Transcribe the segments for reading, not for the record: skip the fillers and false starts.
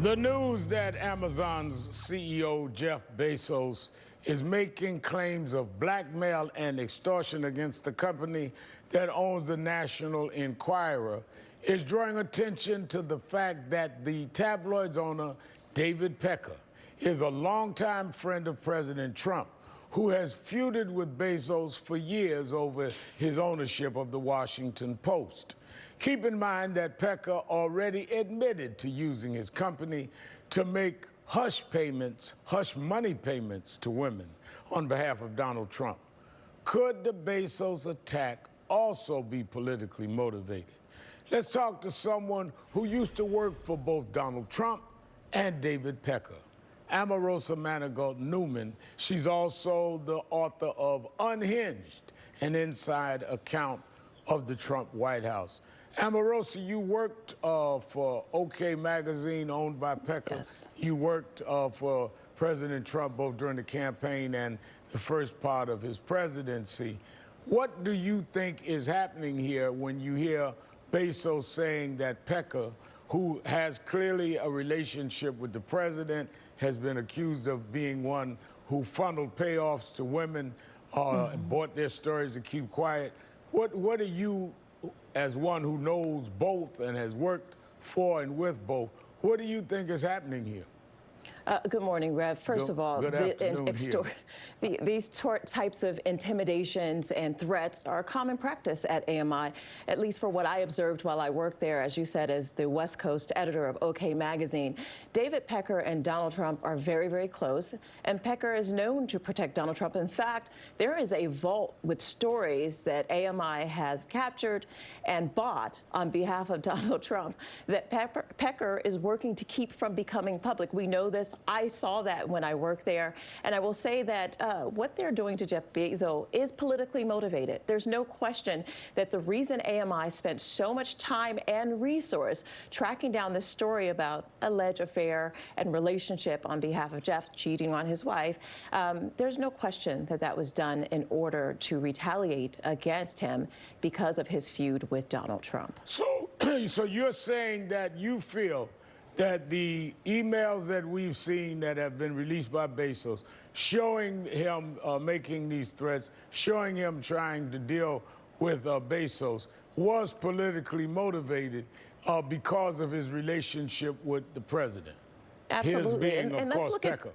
The news that Amazon's CEO Jeff Bezos is making claims of blackmail and extortion against the company that owns the National Enquirer is drawing attention to the fact that the tabloid's owner, David Pecker, is a longtime friend of President Trump, who has feuded with Bezos for years over his ownership of the Washington Post. Keep in mind that Pecker already admitted to using his company to make hush money payments to women on behalf of Donald Trump. Could the Bezos attack also be politically motivated? Let's talk to someone who used to work for both Donald Trump and David Pecker. Omarosa Manigault Newman. She's also the author of Unhinged, an inside account of the Trump White House. Omarosa, you worked for OK Magazine, owned by Pecker. Yes. You worked for President Trump both during the campaign and the first part of his presidency. What do you think is happening here when you hear Bezos saying that Pecker, who has clearly a relationship with the president, has been accused of being one who funneled payoffs to women, bought their stories to keep quiet? What are you, as one who knows both and has worked for and with both, what do you think is happening here? Good morning, Rev. First of all, these types of intimidations and threats are a common practice at AMI, at least for what I observed while I worked there, as you said, as the West Coast editor of OK Magazine. David Pecker and Donald Trump are very, very close, and Pecker is known to protect Donald Trump. In fact, there is a vault with stories that AMI has captured and bought on behalf of Donald Trump that Pecker is working to keep from becoming public. We know this. I saw that when I worked there, and I will say that what they're doing to Jeff Bezos is politically motivated. There's no question that the reason AMI spent so much time and resource tracking down this story about alleged affair and relationship on behalf of Jeff cheating on his wife, there's no question that that was done in order to retaliate against him because of his feud with Donald Trump. So you're saying that you feel that the emails that we've seen that have been released by Bezos, showing him making these threats, showing him trying to deal with Bezos, was politically motivated because of his relationship with the president. Absolutely. His being, of course, Pecker.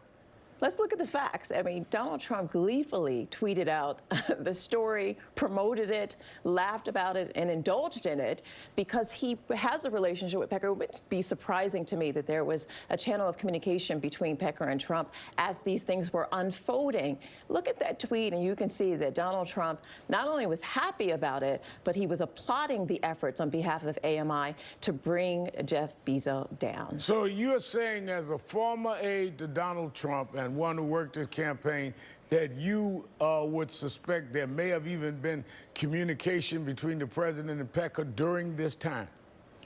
Let's look at the facts. I mean, Donald Trump gleefully tweeted out the story, promoted it, laughed about it, and indulged in it because he has a relationship with Pecker. It would be surprising to me that there was a channel of communication between Pecker and Trump as these things were unfolding. Look at that tweet, and you can see that Donald Trump not only was happy about it, but he was applauding the efforts on behalf of AMI to bring Jeff Bezos down. So you're saying, as a former aide to Donald Trump and one who worked his campaign, that you would suspect there may have even been communication between the president and Pecker during this time?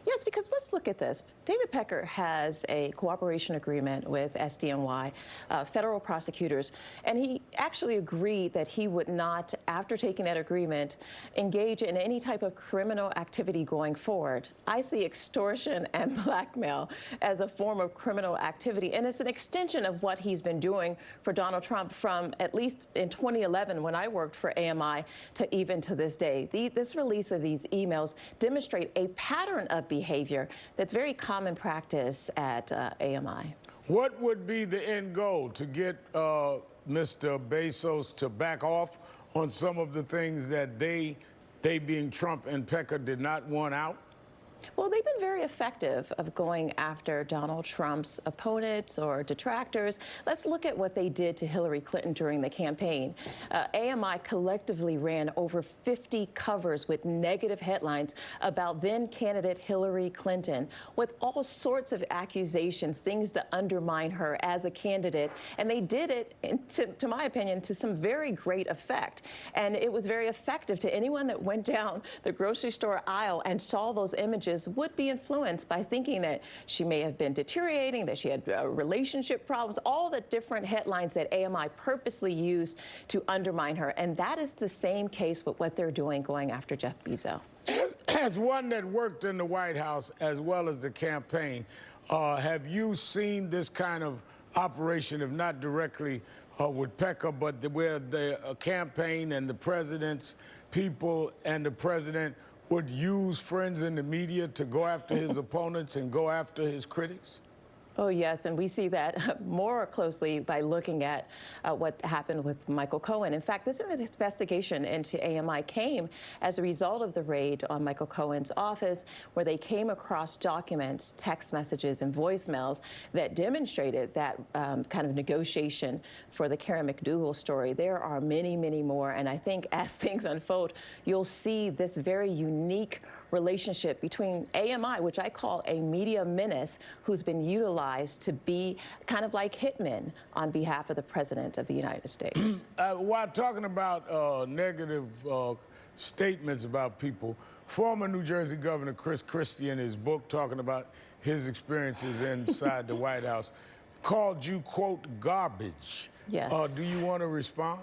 Yes, because let's look at this. David Pecker has a cooperation agreement with SDNY, federal prosecutors, and he actually agreed that he would not, after taking that agreement, engage in any type of criminal activity going forward. I see extortion and blackmail as a form of criminal activity, and it's an extension of what he's been doing for Donald Trump from at least in 2011 when I worked for AMI to even to this day. This release of these emails demonstrate a pattern of behavior that's very common practice at AMI. What would be the end goal? To get Mr. Bezos to back off on some of the things that they being Trump and Pecker, did not want out? Well, they've been very effective of going after Donald Trump's opponents or detractors. Let's look at what they did to Hillary Clinton during the campaign. AMI collectively ran over 50 covers with negative headlines about then-candidate Hillary Clinton, with all sorts of accusations, things to undermine her as a candidate. And they did it, to my opinion, to some very great effect. And it was very effective to anyone that went down the grocery store aisle and saw those images would be influenced by thinking that she may have been deteriorating, that she had relationship problems, all the different headlines that AMI purposely used to undermine her. And that is the same case with what they're doing going after Jeff Bezos. As one that worked in the White House as well as the campaign, Have you seen this kind of operation, if not directly with Pecker, but where the campaign and the president's people and the president would use friends in the media to go after his opponents and go after his critics? Oh, yes, and we see that more closely by looking at what happened with Michael Cohen. In fact, this investigation into AMI came as a result of the raid on Michael Cohen's office, where they came across documents, text messages, and voicemails that demonstrated that kind of negotiation for the Karen McDougal story. There are many, many more, and I think as things unfold, you'll see this very unique relationship between AMI, which I call a media menace, who's been utilized to be kind of like hitmen on behalf of the President of the United States. While talking about negative statements about people, former New Jersey Governor Chris Christie, in his book talking about his experiences inside the White House, called you, quote, garbage. Yes. Do you want to respond?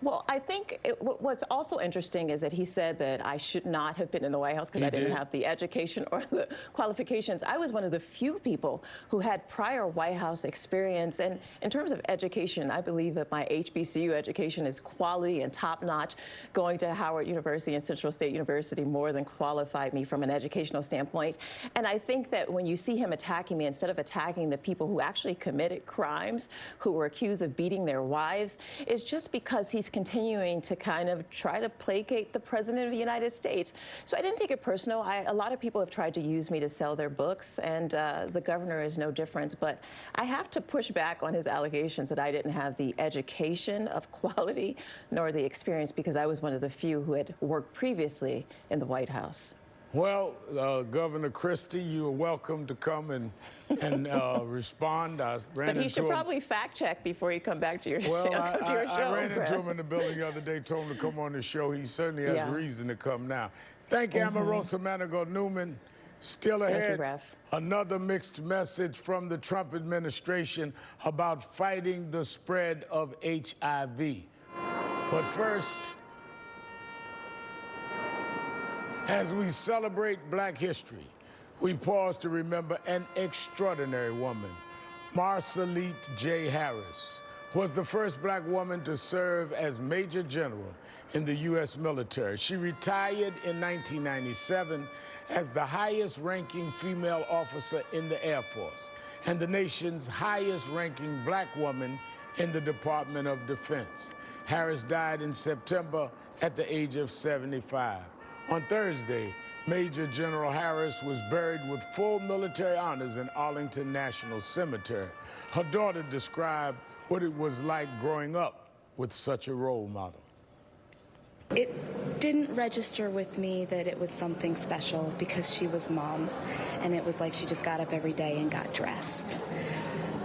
Well, I think what's also interesting is that he said that I should not have been in the White House because I didn't have the education or the qualifications. I was one of the few people who had prior White House experience. And in terms of education, I believe that my HBCU education is quality and top-notch. Going to Howard University and Central State University more than qualified me from an educational standpoint. And I think that when you see him attacking me, instead of attacking the people who actually committed crimes, who were accused of beating their wives, it's just because he's continuing to kind of try to placate the President of the United States. So I didn't take it personal. A lot of people have tried to use me to sell their books, and the governor is no different. But I have to push back on his allegations that I didn't have the education of quality nor the experience, because I was one of the few who had worked previously in the White House. Well, Governor Christie, you are welcome to come and respond. But he should probably fact check before you come back to your, well, to your show. I ran into him in the building the other day, told him to come on the show. He certainly has reason to come now. Thank you, Omarosa Manigault Newman. Still ahead, Thank you, Rev. Another mixed message from the Trump administration about fighting the spread of HIV. But first, as we celebrate Black history, we pause to remember an extraordinary woman. Marcelite J. Harris was the first Black woman to serve as Major General in the U.S. military. She retired in 1997 as the highest-ranking female officer in the Air Force and the nation's highest-ranking Black woman in the Department of Defense. Harris died in September at the age of 75. On Thursday, Major General Harris was buried with full military honors in Arlington National Cemetery. Her daughter described what it was like growing up with such a role model. It didn't register with me that it was something special because she was Mom, and it was like she just got up every day and got dressed.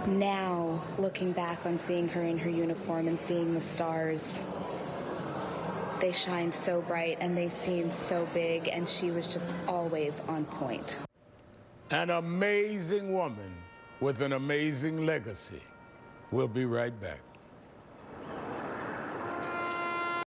Now, looking back on seeing her in her uniform and seeing the stars, they shined so bright and they seemed so big, and she was just always on point. An amazing woman with an amazing legacy. We'll be right back.